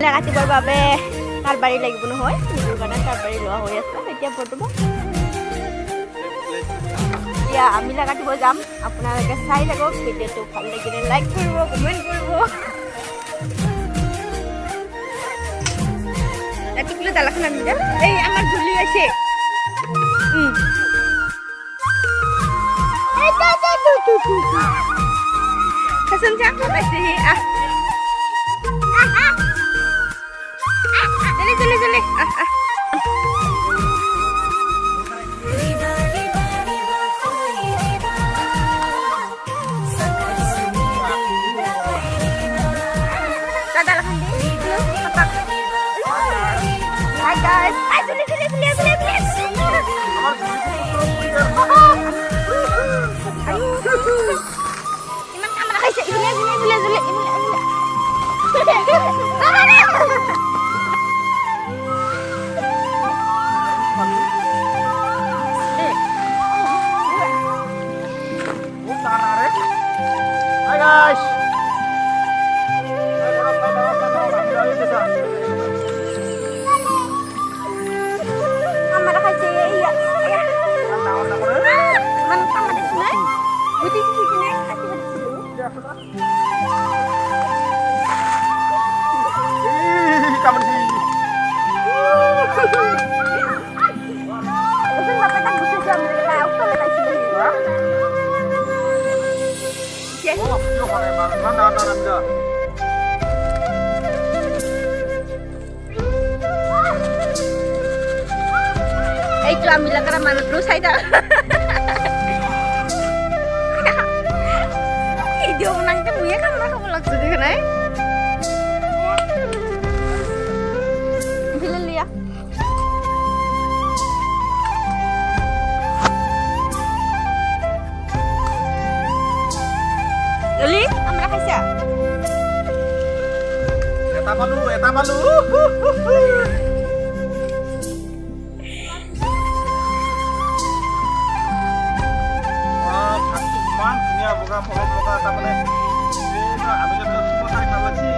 কাটিবৰ বাবে তাৰ বাৰী লাগিব নহয়, নিজৰ কাৰণে তাৰ বাৰী লোৱা হৈ আছে এতিয়া বৰ্তমান। এতিয়া আমিলা কাটিব যাম, আপোনালোকে চাই থাকক ভিডিঅ'টো, ভাল লাগিলে লাইক কৰিব, কমেণ্ট কৰিব। ৰাতিপুৱা দালাখন আমি যাম, এই আমাৰ ধূলি আছে। Kasih cak, kasih ah. Jeli. Hai guys, jeli. Iman kamera guys, ini. Hai guys. Kamera kasih iya. Man kamera di sini. Buti di sini. Kasih di sini. Kamera sih. Itu bapak tak butuh jam lah. Aku tak kasih di sini. Oh, yuk mana. Itu ambil karena mana terus saya. Video menang itu ya kan kamu langsung di sana. Bila lihat. Lili, ambil kasih. Eta malu. Buka tamane. Ami jadi semua saya kawan sih.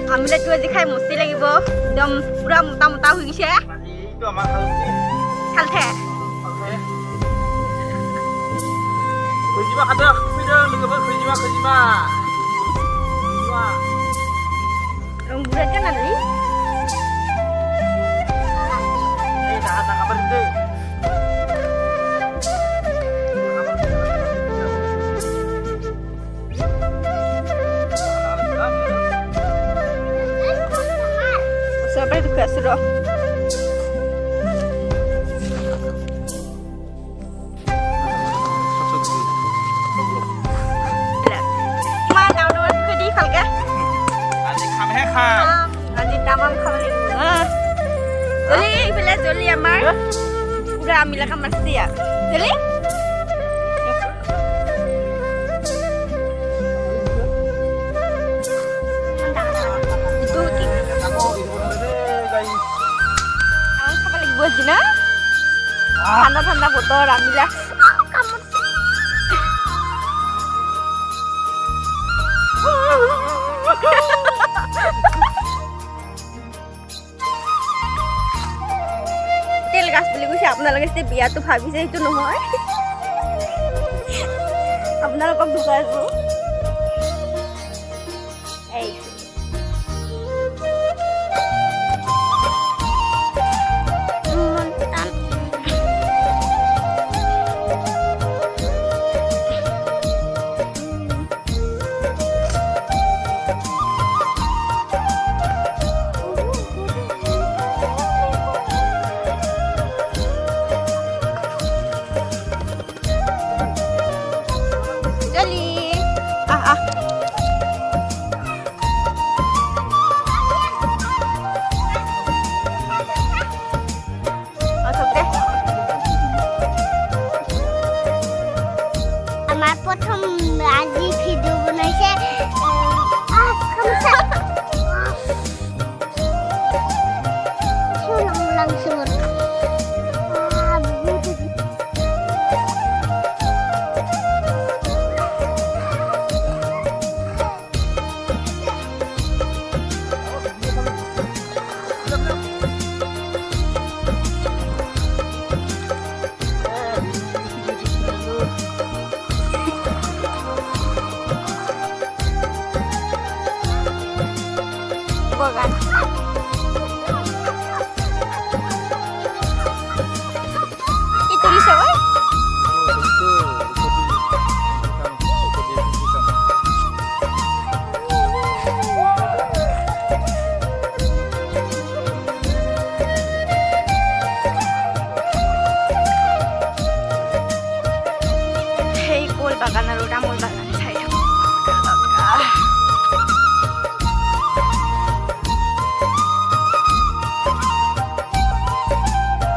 Ambil itu aja kayak mesti lagi bo. Dom pura muta hui sih. Itu amat halus sih. Halte. Oke. Kujima kada video lagi kujima. Wah. Rong bulat kan Ali? Tak kabar itu. Siapa itu gak sudah? Mana orang kedi kalga? Adik kami hekam. Adik tamam kami. Joli, bila Joli amar. Udah ambil kamar ya. Joli? Buat Jina, tanda kotor ambillah. Kamu তেল গাছ বুলি কৈছে আপোনালোকে যে বিয়াটো ভাবিছে সেইটো নহয় আপোনালোকক ঢুকাইছো এই Joli বাগান কি তুলিছে ঐ সেই কল বাগান আৰু তামোল বাগান চাই থাকোঁ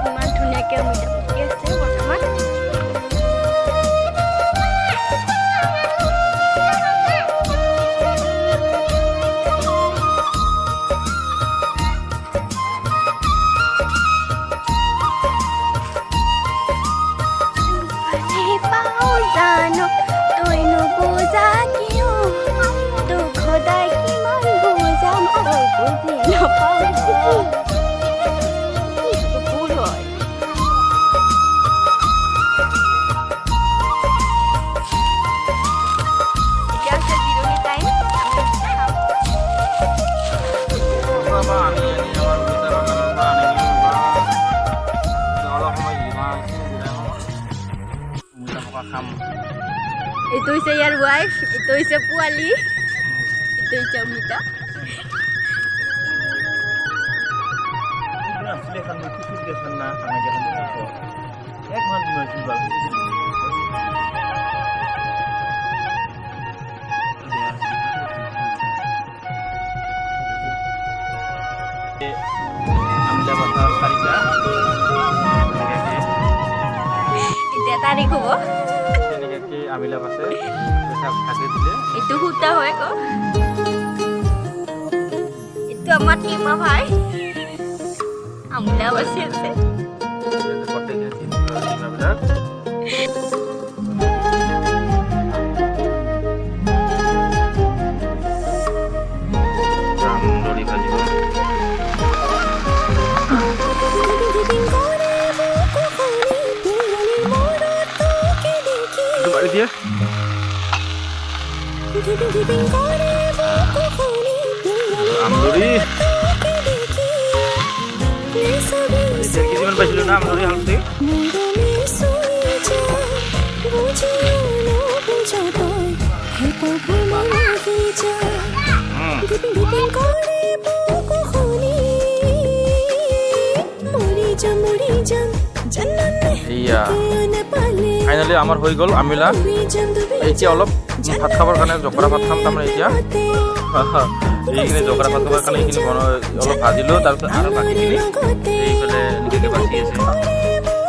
ইমান ধুনীয়াকৈ অমিতা ফুটি আছে বৰ্তমান পাওঁ জানো তই নুবুজা কিয় তোক সদায় কিমান বুজাম তই বুজি নাপাওঁ ভুল হয় এতিয়া আছে জিৰণি টাইম এইটো হৈছে ইয়াৰ ৱাইফ এইটো হৈছে পোৱালি এইটো হৈছে অমিতা এতিয়া তাৰিখ হ'ব আমিলা আছে থাকে দিলে itu huta হয় kok itu amat lima ভাই আমরা বসে আছে করতে গেছি আমরা রামদড়ি বাজিব বাড়ি দিয়ে আমদড়ি কিমান পাইছিলো না আমদড়ি হালতে ফাইনালি আমাৰ হৈ গ'ল আমিলা এতিয়া অলপ ভাত খাবৰ কাৰণে জকৰা ভাত খাম তাৰমানে এতিয়া এইখিনি জকৰা ভাত খাবৰ কাৰণে এইখিনি অলপ ভাজিলোঁ তাৰপিছত আৰু বাকীখিনি এইফালে এনেকৈ বাচি আছে